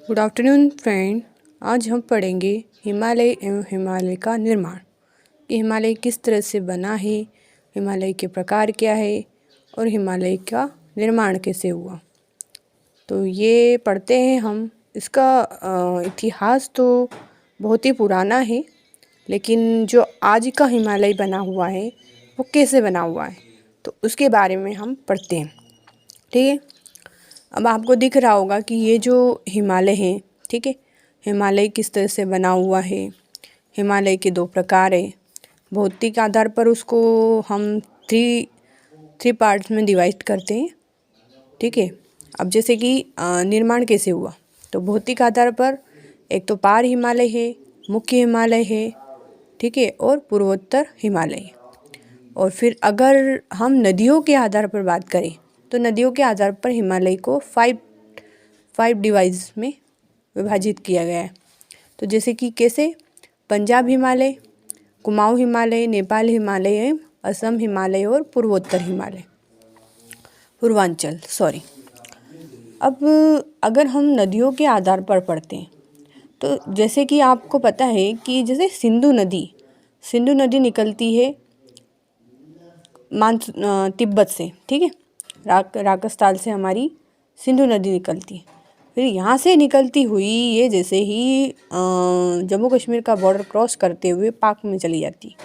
Good afternoon friend. आज हम पढ़ेंगे हिमालय एवं हिमालय का निर्माण कि हिमालय किस तरह से बना है, हिमालय के प्रकार क्या है और हिमालय का निर्माण कैसे हुआ। तो ये पढ़ते हैं हम। इसका इतिहास तो बहुत ही पुराना है, लेकिन जो आज का हिमालय बना हुआ है वो कैसे बना हुआ है तो उसके बारे में हम पढ़ते हैं। ठीक है, अब आपको दिख रहा होगा कि ये जो हिमालय है, ठीक है, हिमालय किस तरह से बना हुआ है। हिमालय के दो प्रकार है। भौतिक आधार पर उसको हम थ्री पार्ट्स में डिवाइड करते हैं। ठीक है, अब जैसे कि निर्माण कैसे हुआ, तो भौतिक आधार पर एक तो पार हिमालय है, मुख्य हिमालय है, ठीक है, और पूर्वोत्तर हिमालय है। और फिर अगर हम नदियों के आधार पर बात करें तो नदियों के आधार पर हिमालय को फाइव डिवाइस में विभाजित किया गया है। तो जैसे कि कैसे, पंजाब हिमालय, कुमाऊं हिमालय, नेपाल हिमालय, असम हिमालय और पूर्वोत्तर हिमालय, पूर्वांचल सॉरी। अब अगर हम नदियों के आधार पर पढ़ते हैं तो जैसे कि आपको पता है कि जैसे सिंधु नदी निकलती है तिब्बत से, ठीक है, राजस्थान से हमारी सिंधु नदी निकलती है। फिर यहाँ से निकलती हुई ये जैसे ही जम्मू कश्मीर का बॉर्डर क्रॉस करते हुए पाक में चली जाती है,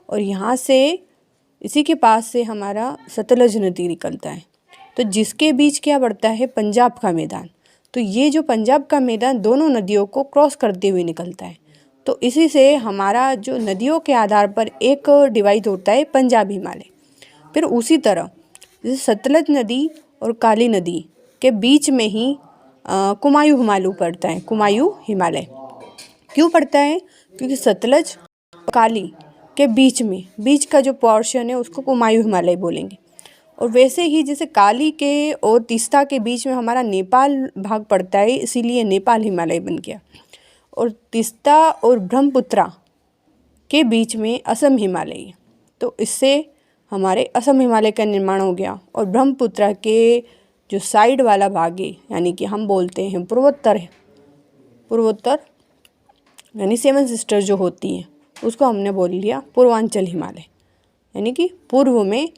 और यहाँ से इसी के पास से हमारा सतलज नदी निकलता है। तो जिसके बीच क्या पड़ता है, पंजाब का मैदान। तो ये जो पंजाब का मैदान दोनों नदियों को क्रॉस करते हुए निकलता है। तो इसी से हमारा जो नदियों के आधार पर एक डिवाइड होता है पंजाब हिमालय। फिर उसी तरह जैसे सतलज नदी और काली नदी के बीच में ही कुमायूं हिमालय पड़ता है। कुमायूं हिमालय क्यों पड़ता है, क्योंकि सतलज और काली के बीच का जो पोर्शन है उसको कुमायूं हिमालय बोलेंगे। और वैसे ही जैसे काली के और तीस्ता के बीच में हमारा नेपाल भाग पड़ता है, इसीलिए नेपाल हिमालय बन गया। और तीस्ता और ब्रह्मपुत्रा के बीच में असम हिमालय है, तो इससे हमारे असम हिमालय का निर्माण हो गया। और ब्रह्मपुत्रा के जो साइड वाला भाग है, यानी कि हम बोलते हैं पूर्वोत्तर यानी सेवन सिस्टर जो होती है उसको हमने बोल लिया पूर्वांचल हिमालय, यानी कि पूर्व में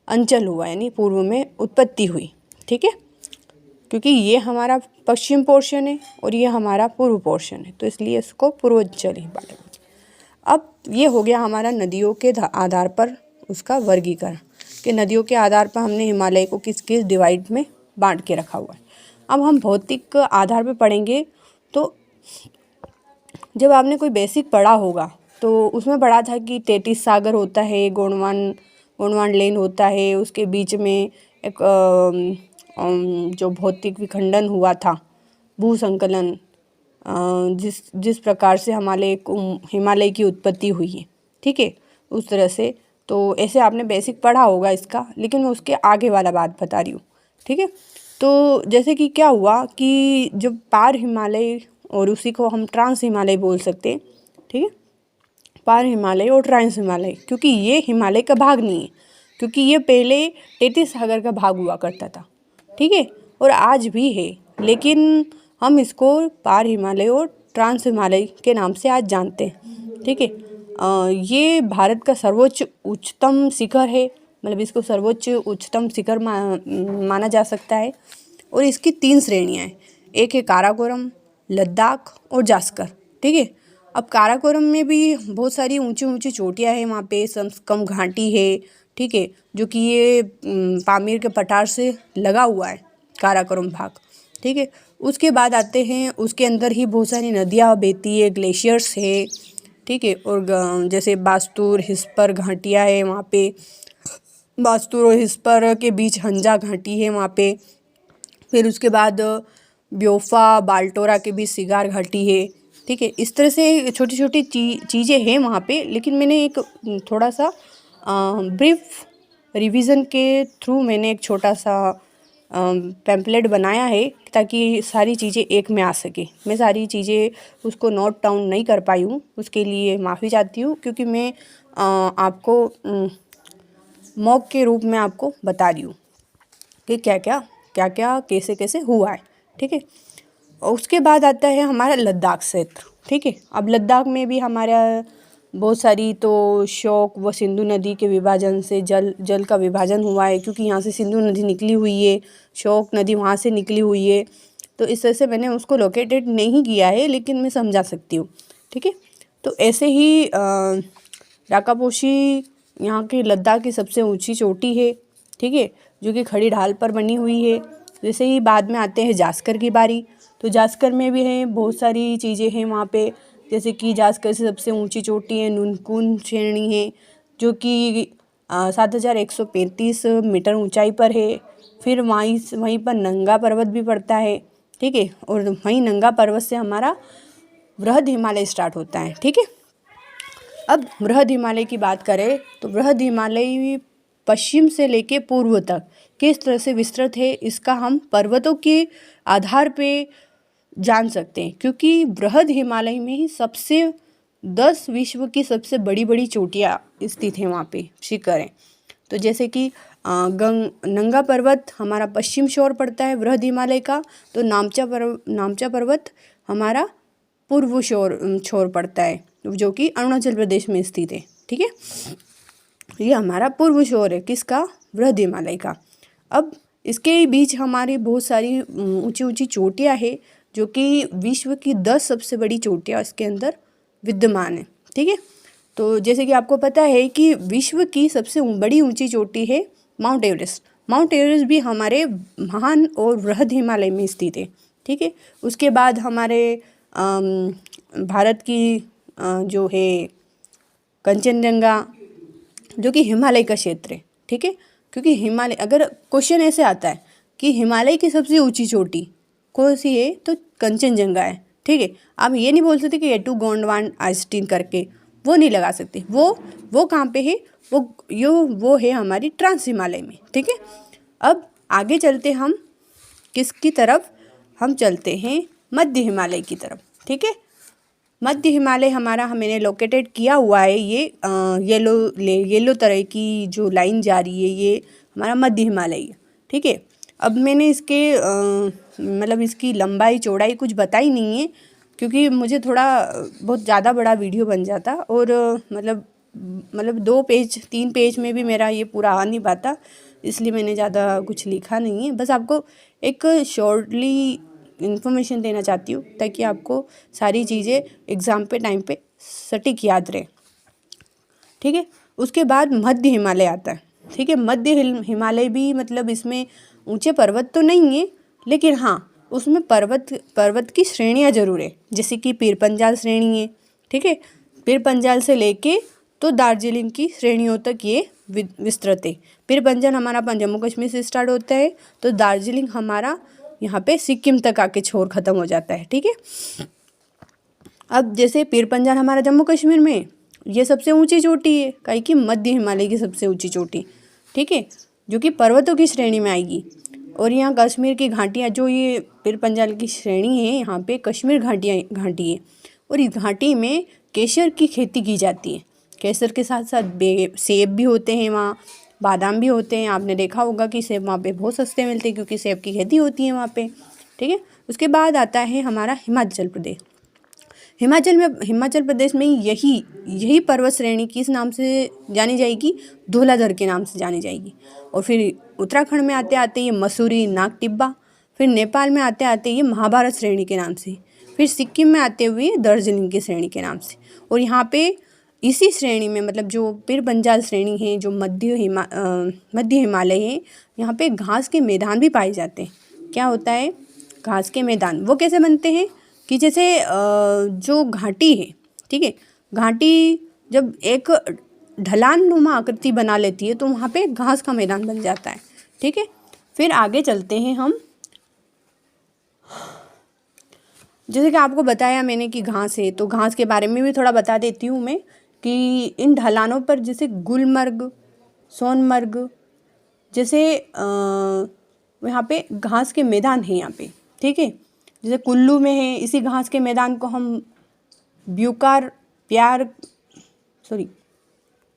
अंचल हुआ, यानी पूर्व में उत्पत्ति हुई। ठीक है, क्योंकि ये हमारा पश्चिम पोर्शन है और ये हमारा पूर्व पोर्शन है, तो इसलिए इसको पूर्वांचल हिमालय। अब ये हो गया हमारा नदियों के आधार पर उसका वर्गीकरण कि नदियों के आधार पर हमने हिमालय को किस किस डिवाइड में बांट के रखा हुआ है। अब हम भौतिक आधार पर पढ़ेंगे। तो जब आपने कोई बेसिक पढ़ा होगा तो उसमें पढ़ा था कि 33 सागर होता है, गोंडवान लेन होता है, उसके बीच में एक जो भौतिक विखंडन हुआ था, भू संकलन, जिस प्रकार से हिमालय की उत्पत्ति हुई है, ठीक है, उस तरह से। तो ऐसे आपने बेसिक पढ़ा होगा इसका, लेकिन मैं उसके आगे वाला बात बता रही हूँ। ठीक है, तो जैसे कि क्या हुआ कि जब पार हिमालय और उसी को हम ट्रांस हिमालय बोल सकते हैं, ठीक है, पार हिमालय और ट्रांस हिमालय, क्योंकि ये हिमालय का भाग नहीं है, क्योंकि ये पहले 33 सागर का भाग हुआ करता था, ठीक है, और आज भी है, लेकिन हम इसको पार हिमालय और ट्रांस हिमालय के नाम से आज जानते हैं। ठीक है, ये भारत का सर्वोच्च उच्चतम शिखर है, मतलब इसको सर्वोच्च उच्चतम शिखर माना जा सकता है। और इसकी 3 श्रेणियाँ हैं, एक है काराकोरम, लद्दाख और जास्कर। ठीक है, अब काराकोरम में भी बहुत सारी ऊंची ऊंची चोटियाँ हैं, वहाँ पे कम घाटी है, ठीक है, जो कि ये पामीर के पठार से लगा हुआ है काराकोरम भाग। ठीक है, उसके बाद आते हैं, उसके अंदर ही बहुत सारी नदियाँ बहती है, ग्लेशियर्स है, ठीक है, और जैसे बास्तुर हिस्पर घाटियाँ है, वहाँ पे बास्तुर और हिस्पर के बीच हंजा घाटी है वहाँ पे। फिर उसके बाद ब्योफा बाल्टोरा के बीच सिगार घाटी है। ठीक है, इस तरह से छोटी छोटी चीज़ें हैं वहाँ पे, लेकिन मैंने एक थोड़ा सा ब्रीफ रिवीजन के थ्रू मैंने एक छोटा सा पैम्पलेट बनाया है ताकि सारी चीज़ें एक में आ सके। मैं सारी चीज़ें उसको नोट डाउन नहीं कर पाई हूँ, उसके लिए माफ़ी चाहती हूँ, क्योंकि मैं आपको मॉक के रूप में आपको बता रही हूँ कि क्या क्या कैसे कैसे हुआ है। ठीक है, उसके बाद आता है हमारा लद्दाख क्षेत्र, ठीक है। अब लद्दाख में भी हमारा बहुत सारी तो शोक व सिंधु नदी के विभाजन से जल का विभाजन हुआ है, क्योंकि यहाँ से सिंधु नदी निकली हुई है, शोक नदी वहाँ से निकली हुई है। तो इस तरह से मैंने उसको लोकेटेड नहीं किया है, लेकिन मैं समझा सकती हूँ, ठीक है। तो ऐसे ही राकापोशी यहाँ के लद्दाख की सबसे ऊंची चोटी है, ठीक है, जो कि खड़ी ढाल पर बनी हुई है। जैसे ही बाद में आते हैं जास्कर की बारी, तो जास्कर में भी है बहुत सारी चीज़ें हैं वहाँ पे, जैसे कि जास्कर से सबसे ऊंची चोटी है नुनकुन श्रेणी है, जो कि 7135 मीटर ऊंचाई पर है। फिर वहीं पर नंगा पर्वत भी पड़ता है, ठीक है, और वहीं नंगा पर्वत से हमारा बृहद हिमालय स्टार्ट होता है, ठीक है। अब बृहद हिमालय की बात करें तो बृहद हिमालय पश्चिम से लेके पूर्व तक किस तरह से विस्तृत है, इसका हम पर्वतों के आधार पे जान सकते हैं, क्योंकि बृहद हिमालय में ही 10 विश्व की सबसे बड़ी बड़ी चोटियाँ स्थित हैं, वहाँ पे शिखर हैं। तो जैसे कि नंगा पर्वत हमारा पश्चिम शोर पड़ता है बृहद हिमालय का, तो नामचा पर्वत हमारा पूर्व छोर पड़ता है, जो कि अरुणाचल प्रदेश में स्थित है, ठीक है। ये हमारा पूर्व शोर है किसका, बृहद हिमालय का। अब इसके बीच हमारी बहुत सारी ऊंची ऊंची चोटियाँ हैं, जो कि विश्व की 10 सबसे बड़ी चोटियाँ इसके अंदर विद्यमान है, ठीक है। तो जैसे कि आपको पता है कि विश्व की सबसे बड़ी ऊंची चोटी है माउंट एवरेस्ट। माउंट एवरेस्ट भी हमारे महान और बृहद हिमालय में स्थित है, ठीक है। उसके बाद हमारे भारत की जो है कंचनजंगा, जो कि हिमालय का क्षेत्र है, ठीक है। क्योंकि हिमालय, अगर क्वेश्चन ऐसे आता है कि हिमालय की सबसे ऊंची चोटी कौन सी है, तो कंचनजंगा है, ठीक है। आप ये नहीं बोल सकते कि एटू गोंडवान आइंस्टीन करके, वो नहीं लगा सकते। वो कहाँ पे है, वो है हमारी ट्रांस हिमालय में, ठीक है। अब आगे चलते हम किसकी तरफ, हम चलते हैं मध्य हिमालय की तरफ, ठीक है। मध्य हिमालय हमारा मैंने लोकेटेड किया हुआ है, ये येलो तरह की जो लाइन जा रही है, ये हमारा मध्य हिमालय है, ठीक है। अब मैंने इसके मतलब इसकी लंबाई चौड़ाई कुछ बताई नहीं है, क्योंकि मुझे थोड़ा बहुत ज़्यादा बड़ा वीडियो बन जाता, और मतलब 2 पेज 3 पेज में भी मेरा ये पूरा आ नहीं पाता, इसलिए मैंने ज़्यादा कुछ लिखा नहीं है। बस आपको एक शॉर्टली इन्फॉर्मेशन देना चाहती हूँ, ताकि आपको सारी चीज़ें एग्ज़ाम पे टाइम पे सटीक याद रहे, ठीक है। उसके बाद मध्य हिमालय आता है, ठीक है। मध्य हिमालय भी मतलब इसमें ऊंचे पर्वत तो नहीं है, लेकिन हाँ उसमें पर्वत की श्रेणियाँ जरूर है, जैसे कि पीर पंजाल श्रेणी है, ठीक है। पीर पंजाल से लेके तो दार्जिलिंग की श्रेणियों तक ये विस्तृत है। पीर पंजाल हमारा जम्मू कश्मीर से स्टार्ट होता है, तो दार्जिलिंग हमारा यहाँ पे सिक्किम तक आके छोर ख़त्म हो जाता है, ठीक है। अब जैसे पीर पंजाल हमारा जम्मू कश्मीर में, ये सबसे ऊंची चोटी है, काहे कि मध्य हिमालय की सबसे ऊंची चोटी, ठीक है, जो कि पर्वतों की श्रेणी में आएगी। और यहाँ कश्मीर की घाटियाँ, जो ये पीर पंजाल की श्रेणी है, यहाँ पे कश्मीर घाटी है, और इस घाटी में केसर की खेती की जाती है। केसर के साथ साथ सेब भी होते हैं वहाँ, बादाम भी होते हैं। आपने देखा होगा कि सेब वहाँ पे बहुत सस्ते मिलते हैं, क्योंकि सेब की खेती होती है वहाँ पे, ठीक है। उसके बाद आता है हमारा हिमाचल प्रदेश। हिमाचल प्रदेश में यही पर्वत श्रेणी किस नाम से जानी जाएगी, धौलाधर के नाम से जानी जाएगी। और फिर उत्तराखंड में आते आते ये मसूरी नाग टिब्बा, फिर नेपाल में आते आते ये महाभारत श्रेणी के नाम से, फिर सिक्किम में आते हुए दार्जिलिंग की श्रेणी के नाम से। और यहाँ पे इसी श्रेणी में, मतलब जो पीर पंजाल श्रेणी है, जो मध्य हिमालय है, यहाँ पे घास के मैदान भी पाए जाते हैं। क्या होता है, घास के मैदान। वो कैसे बनते हैं कि जैसे जो घाटी है, ठीक है, घाटी जब एक ढलान नुमा आकृति बना लेती है, तो वहाँ पे घास का मैदान बन जाता है, ठीक है। फिर आगे चलते हैं हम, जैसे कि आपको बताया मैंने कि घास है, तो घास के बारे में भी थोड़ा बता देती हूँ मैं, कि इन ढलानों पर जैसे गुलमर्ग, सोनमर्ग, जैसे यहाँ पे घास के मैदान है यहाँ पे, ठीक है। जैसे कुल्लू में है, इसी घास के मैदान को हम